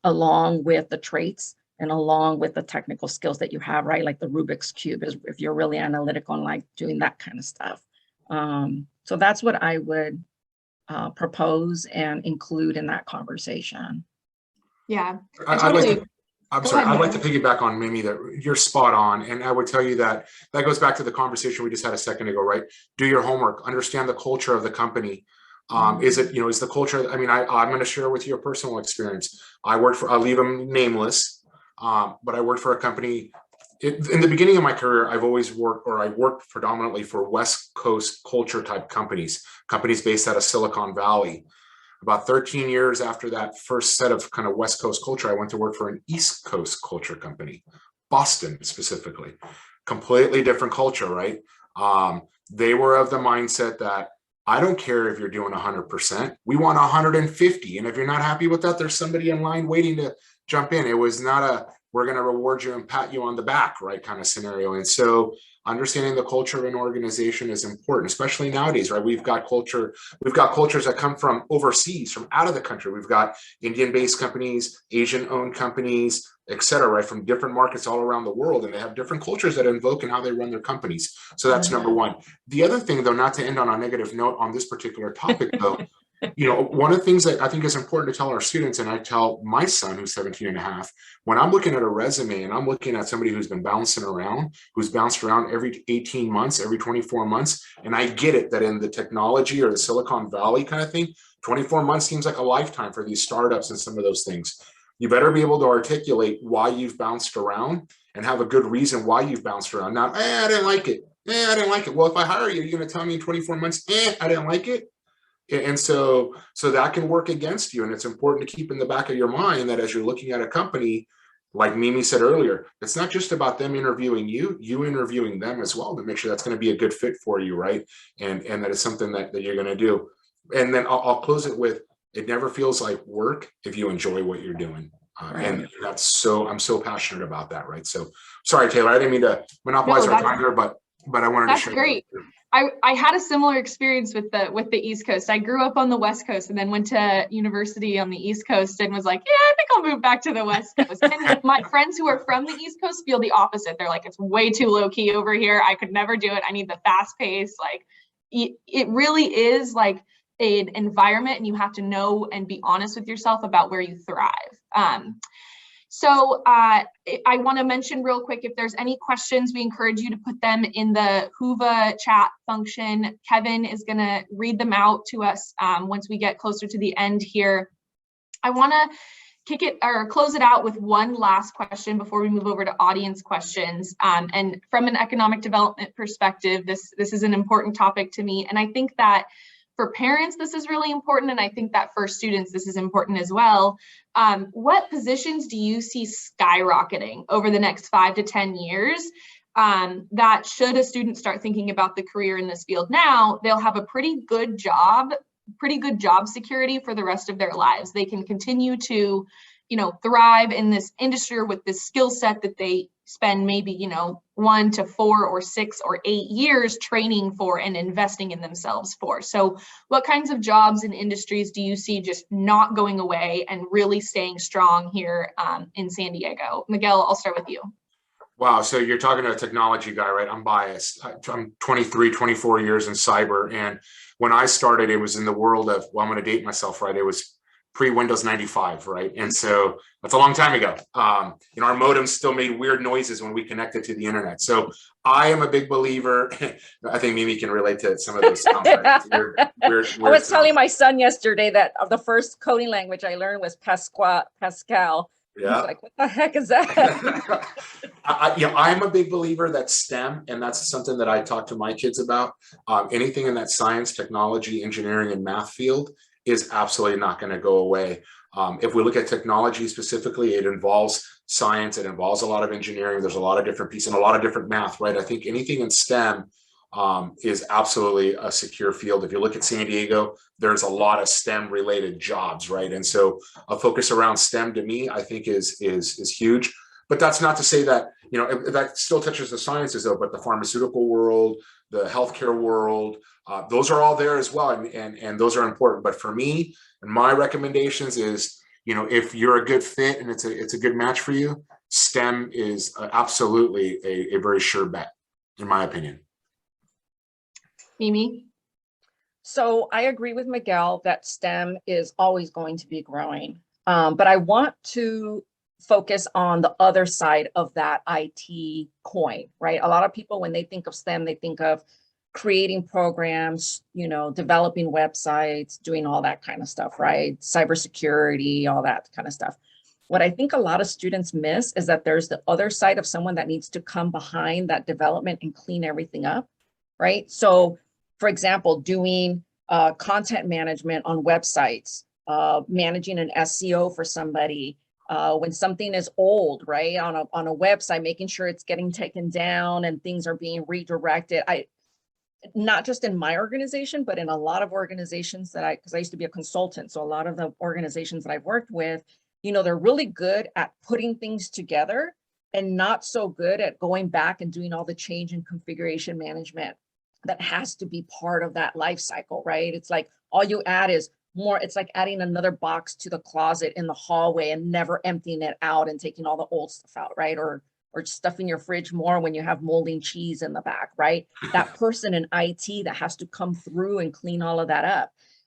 along with the traits and along with the technical skills that you have, right? Like the Rubik's Cube is if you're really analytical and like doing that kind of stuff. So that's what I would propose and include in that conversation. Yeah, I'd like to piggyback on Mimi, that you're spot on. And I would tell you that goes back to the conversation we just had a second ago, right? Do your homework, understand the culture of the company. Is the culture, I mean, I'm going to share with you a personal experience. I'll leave them nameless, but I worked for a company. In the beginning of my career, I worked predominantly for West Coast culture type companies based out of Silicon Valley. About 13 years after that first set of kind of West Coast culture, I went to work for an East Coast culture company, Boston specifically. Completely different culture, right? They were of the mindset that I don't care if you're doing 100%. We want 150. And if you're not happy with that, there's somebody in line waiting to jump in. It was not we're going to reward you and pat you on the back, right, kind of scenario. And so understanding the culture of an organization is important, especially nowadays, right? We've got cultures that come from overseas, from out of the country. We've got Indian-based companies, Asian-owned companies, et cetera, right, from different markets all around the world, and they have different cultures that invoke in how they run their companies. So that's number one. The other thing, though, not to end on a negative note on this particular topic, though, one of the things that I think is important to tell our students, and I tell my son, who's 17 and a half, when I'm looking at a resume and I'm looking at somebody who's been bounced around every 18 months, every 24 months, and I get it that in the technology or the Silicon Valley kind of thing, 24 months seems like a lifetime for these startups and some of those things. You better be able to articulate why you've bounced around and have a good reason why you've bounced around. Not, I didn't like it. I didn't like it. Well, if I hire you, you're going to tell me in 24 months, I didn't like it. And so that can work against you. And it's important to keep in the back of your mind that as you're looking at a company, like Mimi said earlier, it's not just about them interviewing you interviewing them as well to make sure that's going to be a good fit for you, right? And that is something that you're going to do. And then I'll close it with, it never feels like work if you enjoy what you're doing. Right. And I'm so passionate about that, right? So sorry, Taylor, I didn't mean to monopolize our time here, but I wanted to share. That's great. I had a similar experience with the East Coast. I grew up on the West Coast and then went to university on the East Coast and was like, yeah, I think I'll move back to the West Coast. And my friends who are from the East Coast feel the opposite. They're like, it's way too low key over here. I could never do it. I need the fast pace. Like it really is like an environment, and you have to know and be honest with yourself about where you thrive. So I want to mention real quick, if there's any questions, we encourage you to put them in the Whova chat function. Kevin is going to read them out to us once we get closer to the end here. I want to close it out with one last question before we move over to audience questions. And from an economic development perspective, this is an important topic to me. And I think that for parents, this is really important. And I think that for students, this is important as well. What positions do you see skyrocketing over the next 5 to 10 years that should a student start thinking about the career in this field now, they'll have a pretty good job security for the rest of their lives. They can continue to, thrive in this industry or with this skill set that they spend maybe, 1 to 4 or 6 or 8 years training for and investing in themselves for. So what kinds of jobs and industries do you see just not going away and really staying strong here in San Diego? Miguel, I'll start with you. Wow. So you're talking to a technology guy, right? I'm biased. I'm 23, 24 years in cyber. And when I started, it was in the world of, well, I'm going to date myself, right? It was pre-Windows 95, right? And so that's a long time ago. Our modems still made weird noises when we connected to the internet. So I am a big believer. I think Mimi can relate to some of those sounds. Right? Weird I was telling my son yesterday that the first coding language I learned was Pascal. Yeah. He's like, what the heck is that? I'm a big believer that STEM, and that's something that I talk to my kids about. Anything in that science, technology, engineering, and math field is absolutely not going to go away. If we look at technology specifically, it involves science, it involves a lot of engineering, there's a lot of different pieces and a lot of different math, right? I think anything in STEM is absolutely a secure field. If you look at San Diego, there's a lot of STEM related jobs, right? And so a focus around STEM to me, I think is huge. But that's not to say that, you know, that still touches the sciences though, but the pharmaceutical world, the healthcare world, those are all there as well. And those are important. But for me, and my recommendations is, you know, if you're a good fit and it's a good match for you, STEM is absolutely a very sure bet, in my opinion. Mimi? So I agree with Miguel that STEM is always going to be growing. But I want to focus on the other side of that IT coin, right? A lot of people, when they think of STEM, they think of creating programs, you know, developing websites, doing all that kind of stuff, right? Cybersecurity, all that kind of stuff. What I think a lot of students miss is that there's the other side of someone that needs to come behind that development and clean everything up, right? So, for example, doing content management on websites, managing an SEO for somebody, when something is old, right, on a website, making sure it's getting taken down and things are being redirected. Not just in my organization, but in a lot of organizations that because I used to be a consultant. So a lot of the organizations that I've worked with, you know, they're really good at putting things together and not so good at going back and doing all the change and configuration management that has to be part of that life cycle, right? It's like all you add is more, it's like adding another box to the closet in the hallway and never emptying it out and taking all the old stuff out, right? Or stuffing your fridge more when you have molding cheese in the back, right? That person in IT that has to come through and clean all of that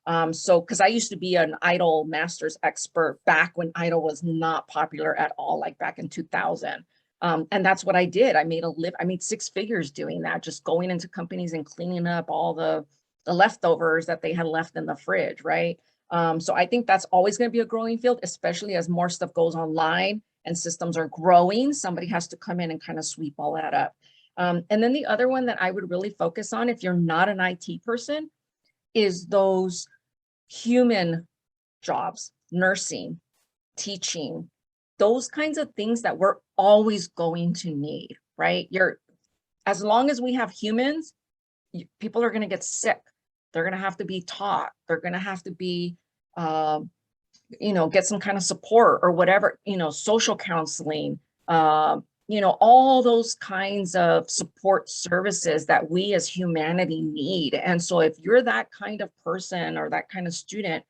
up. So, because I used to be an idle master's expert back when idle was not popular at all, like back in 2000. And that's what I did. I made 6 figures doing that, just going into companies and cleaning up all the leftovers that they had left in the fridge, right? So I think that's always going to be a growing field, especially as more stuff goes online and systems are growing. Somebody has to come in and kind of sweep all that up. And then the other one that I would really focus on, if you're not an IT person, is those human jobs, nursing, teaching, those kinds of things that we're always going to need, right? As long as we have humans, people are going to get sick. They're going to have to be taught. They're going to have to be, you know, get some kind of support or whatever, you know, social counseling, you know, all those kinds of support services that we as humanity need. And so if you're that kind of person or that kind of student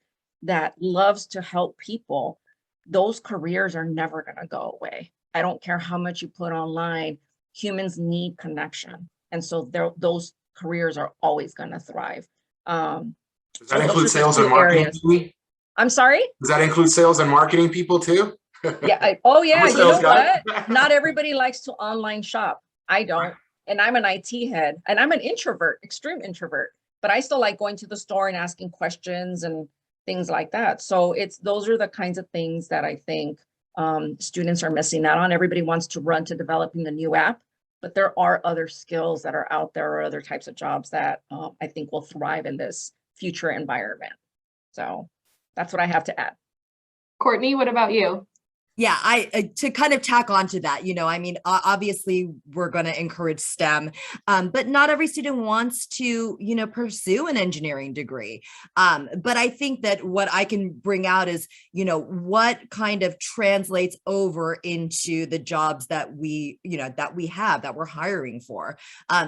that loves to help people, those careers are never going to go away. I don't care how much you put online, humans need connection. And so those careers are always going to thrive. Does that include sales and marketing? I'm sorry? Does that include sales and marketing people too? Yeah. Oh yeah. You know guy. what? Not everybody likes to online shop. I don't. And I'm an IT head and I'm an introvert, extreme introvert, but I still like going to the store and asking questions and things like that. So those are the kinds of things that I think students are missing out on. Everybody wants to run to developing the new app, but there are other skills that are out there or other types of jobs that I think will thrive in this future environment. So that's what I have to add. Courtney, what about you? Yeah, to kind of tack on to that, you know, I mean, obviously we're going to encourage STEM, but not every student wants to, you know, pursue an engineering degree. But I think that what I can bring out is, you know, what kind of translates over into the jobs that we, you know, that we're hiring for.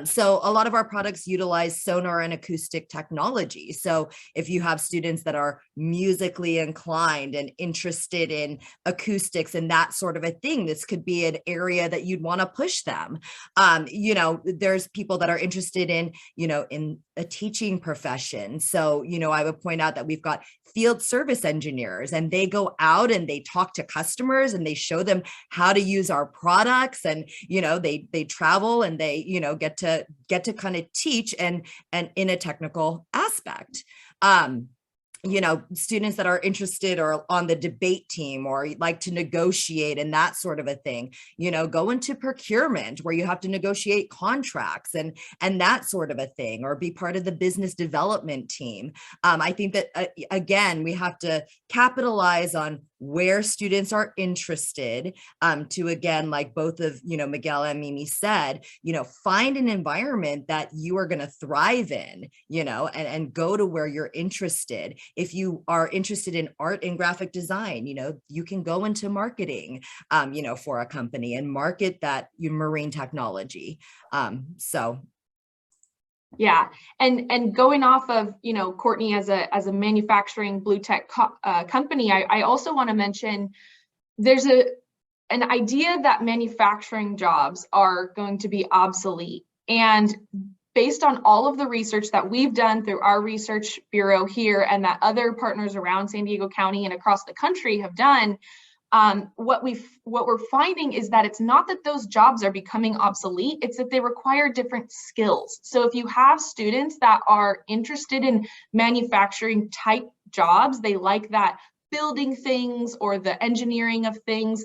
So a lot of our products utilize sonar and acoustic technology. So if you have students that are musically inclined and interested in acoustic and that sort of a thing, this could be an area that you'd want to push them. You know, there's people that are interested in, you know, in a teaching profession. So, you know, I would point out that we've got field service engineers and they go out and they talk to customers and they show them how to use our products. And, you know, they travel and they, you know, get to kind of teach and in a technical aspect. students that are interested or on the debate team or like to negotiate and that sort of a thing, go into procurement where you have to negotiate contracts and that sort of a thing, or be part of the business development team. I think that, again, we have to capitalize on where students are interested, to, again, like both of, Miguel and Mimi said, find an environment that you are going to thrive in, and go to where you're interested. If you are interested in art and graphic design, you can go into marketing, for a company and market that marine technology. Yeah, and going off of, Courtney as a manufacturing blue tech company, I also want to mention there's an idea that manufacturing jobs are going to be obsolete. And based on all of the research that we've done through our research bureau here and that other partners around San Diego County and across the country have done, what we're finding is that it's not that those jobs are becoming obsolete, it's that they require different skills. So if you have students that are interested in manufacturing type jobs, they like that building things or the engineering of things,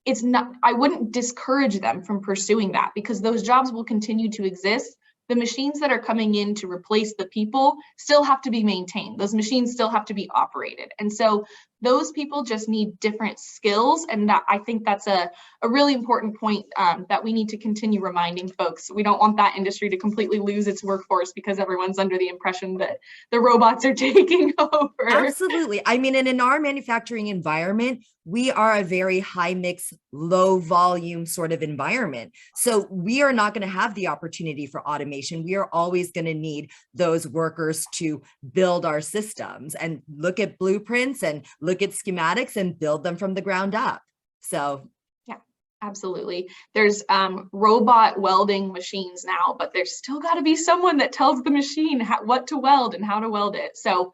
I wouldn't discourage them from pursuing that, because those jobs will continue to exist. The machines that are coming in to replace the people still have to be maintained. Those machines still have to be operated. And so those people just need different skills. And that, I think that's a really important point that we need to continue reminding folks. We don't want that industry to completely lose its workforce because everyone's under the impression that the robots are taking over. Absolutely. I mean, and in our manufacturing environment, we are a very high mix, low volume sort of environment. So we are not going to have the opportunity for automation. We are always going to need those workers to build our systems and look at blueprints and look at schematics and build them from the ground up. So yeah, absolutely. There's robot welding machines now, but there's still got to be someone that tells the machine what to weld and how to weld it. So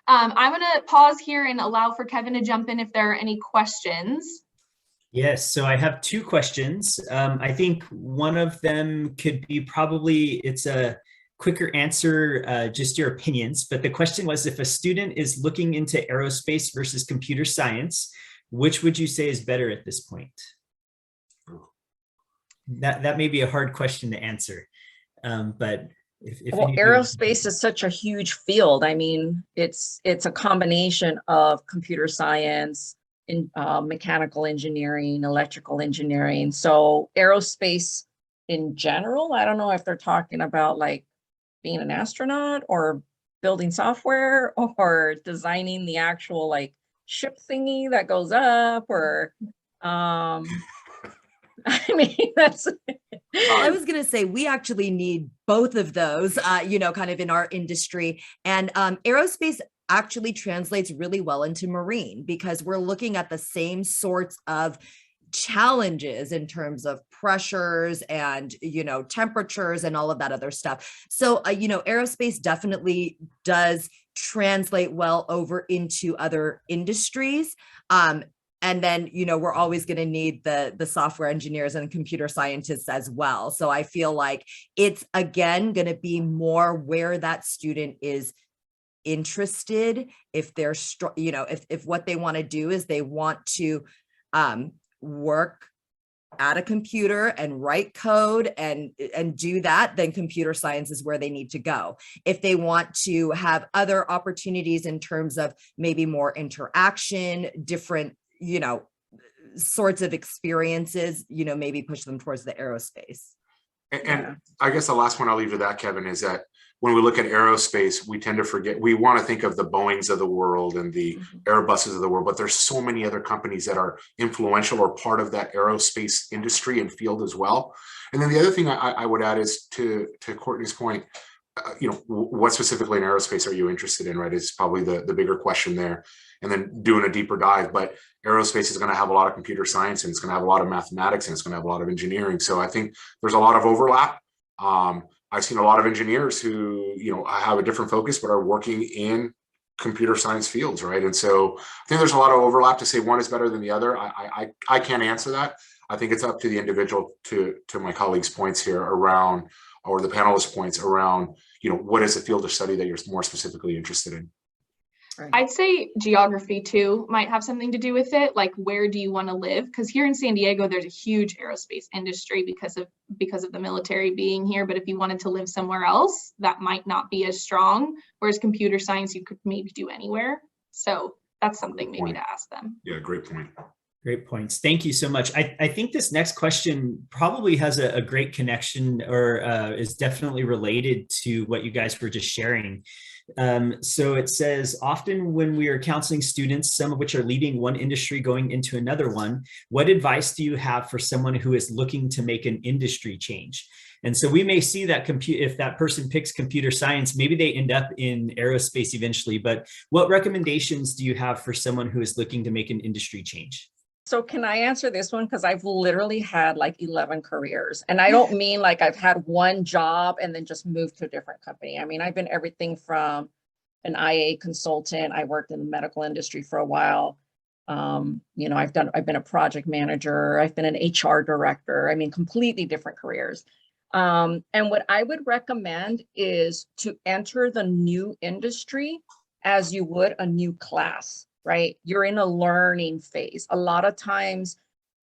I'm going to pause here and allow for Kevin to jump in if there are any questions. Yes, so I have two questions. I think one of them could be it's a quicker answer, just your opinions. But the question was, if a student is looking into aerospace versus computer science, which would you say is better at this point? That may be a hard question to answer, but well, aerospace is such a huge field. I mean, it's a combination of computer science and mechanical engineering, electrical engineering. So aerospace in general, I don't know if they're talking about like being an astronaut or building software or designing the actual like ship thingy that goes up, or I mean, that's I was going to say, we actually need both of those, kind of in our industry. And aerospace actually translates really well into marine, because we're looking at the same sorts of challenges in terms of pressures and, temperatures and all of that other stuff. So, aerospace definitely does translate well over into other industries. And then, we're always going to need the software engineers and computer scientists as well. So I feel like it's, again, going to be more where that student is interested. If they're, if what they want to do is they want to work at a computer and write code and do that, then computer science is where they need to go. If they want to have other opportunities in terms of maybe more interaction, different sorts of experiences, maybe push them towards the aerospace. And I guess the last one I'll leave to that, Kevin, is that when we look at aerospace, we tend to forget, we want to think of the Boeings of the world and the Airbuses of the world, but there's so many other companies that are influential or part of that aerospace industry and field as well. And then the other thing I would add is to Courtney's point, what specifically in aerospace are you interested in, right? Is probably the bigger question there. And then doing a deeper dive, but aerospace is going to have a lot of computer science, and it's going to have a lot of mathematics, and it's going to have a lot of engineering. So I think there's a lot of overlap. I've seen a lot of engineers who, have a different focus, but are working in computer science fields, right? And so I think there's a lot of overlap. To say one is better than the other, I can't answer that. I think it's up to the individual, to my colleagues' points here around, or the panelists' points around, what is the field of study that you're more specifically interested in? Right. I'd say geography too might have something to do with it. Like, where do you want to live? Because here in San Diego, there's a huge aerospace industry because of the military being here. But if you wanted to live somewhere else, that might not be as strong. Whereas computer science, you could maybe do anywhere. So that's something maybe to ask them. Yeah, great point. Great points. Thank you so much. I think this next question probably has a great connection or is definitely related to what you guys were just sharing. So it says, often when we are counseling students, some of which are leaving one industry going into another one, what advice do you have for someone who is looking to make an industry change? And so we may see that if that person picks computer science, maybe they end up in aerospace eventually, but what recommendations do you have for someone who is looking to make an industry change? So can I answer this one? Because I've literally had like 11 careers. And I don't mean like I've had one job and then just moved to a different company. I mean, I've been everything from an IA consultant. I worked in the medical industry for a while. You know, I've been a project manager. I've been an HR director. I mean, completely different careers. And what I would recommend is to enter the new industry as you would a new class. Right? You're in a learning phase. A lot of times,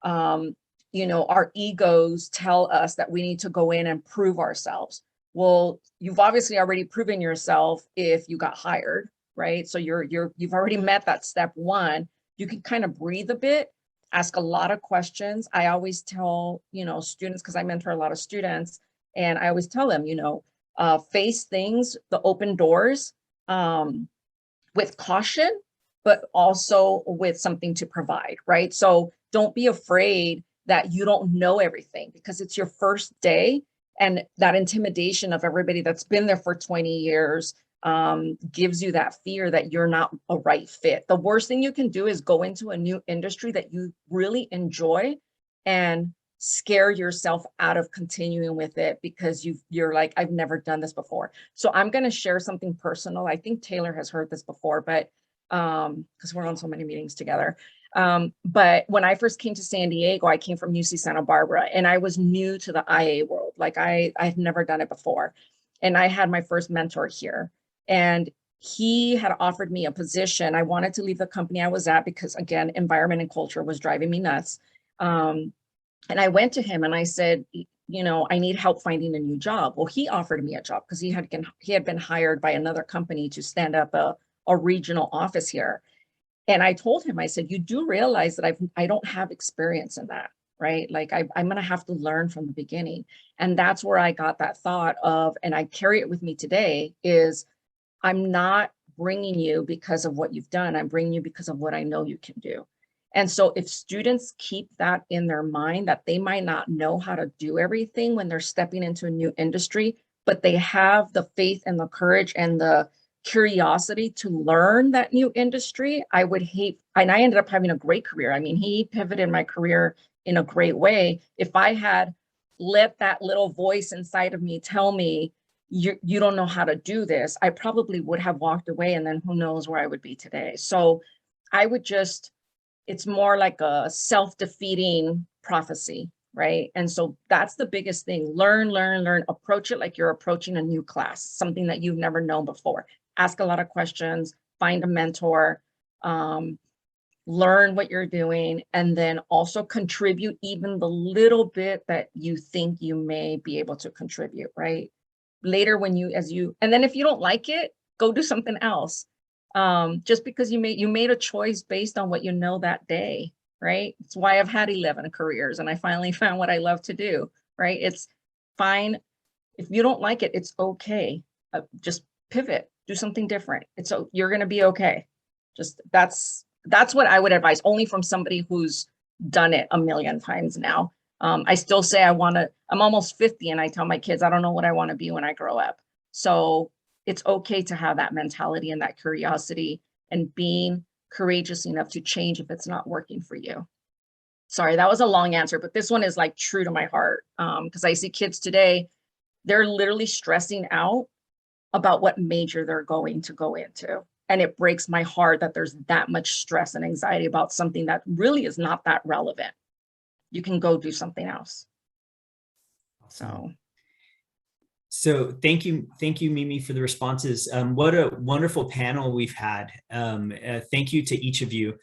you know, our egos tell us that we need to go in and prove ourselves. Well, you've obviously already proven yourself if you got hired, right? So you've already met that step one. You can kind of breathe a bit, ask a lot of questions. I always tell, you know, students, because I mentor a lot of students, and I always tell them, you know, face things, the open doors with caution, but also with something to provide, right? So don't be afraid that you don't know everything because it's your first day, and that intimidation of everybody that's been there for 20 years gives you that fear that you're not a right fit. The worst thing you can do is go into a new industry that you really enjoy and scare yourself out of continuing with it because you're like, I've never done this before. So I'm going to share something personal. I think Taylor has heard this before, but because we're on so many meetings together. But when I first came to San Diego, I came from UC Santa Barbara, and I was new to the IA world. Like I've never done it before. And I had my first mentor here, and he had offered me a position. I wanted to leave the company I was at because, again, environment and culture was driving me nuts. And I went to him and I said, you know, I need help finding a new job. Well, he offered me a job because he had been hired by another company to stand up a regional office here. And I told him, I said, you do realize that I don't have experience in that, right? Like I'm going to have to learn from the beginning. And that's where I got that thought of, and I carry it with me today, is I'm not bringing you because of what you've done. I'm bringing you because of what I know you can do. And so if students keep that in their mind, that they might not know how to do everything when they're stepping into a new industry, but they have the faith and the courage and the curiosity to learn that new industry, I would hate, and I ended up having a great career. I mean, he pivoted my career in a great way. If I had let that little voice inside of me tell me, you don't know how to do this, I probably would have walked away, and then who knows where I would be today. So I would just, it's more like a self-defeating prophecy, right? And so that's the biggest thing. Learn, approach it like you're approaching a new class, something that you've never known before. Ask a lot of questions, find a mentor, learn what you're doing, and then also contribute even the little bit that you think you may be able to contribute, right? Later when and then if you don't like it, go do something else. Just because you made a choice based on what you know that day, right? It's why I've had 11 careers and I finally found what I love to do, right? It's fine. If you don't like it, it's okay. Just pivot, do something different. You're going to be okay. Just that's what I would advise, only from somebody who's done it a million times now. I still say I'm almost 50 and I tell my kids, I don't know what I want to be when I grow up. So it's okay to have that mentality and that curiosity and being courageous enough to change if it's not working for you. Sorry, that was a long answer, but this one is like true to my heart. Because I see kids today, they're literally stressing out about what major they're going to go into. And it breaks my heart that there's that much stress and anxiety about something that really is not that relevant. You can go do something else. So thank you, Mimi, for the responses. What a wonderful panel we've had. Thank you to each of you.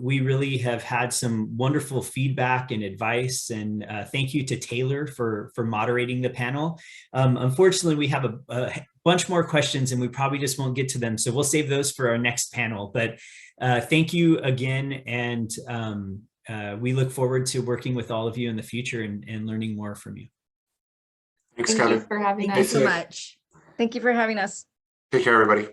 We really have had some wonderful feedback and advice, and thank you to Taylor for moderating the panel. Unfortunately, we have a bunch more questions and we probably just won't get to them, so we'll save those for our next panel. But thank you again, and we look forward to working with all of you in the future and learning more from you. Thanks, Thank you Kevin. for having Thank you us. so much. Thank you for having us. Take care, everybody.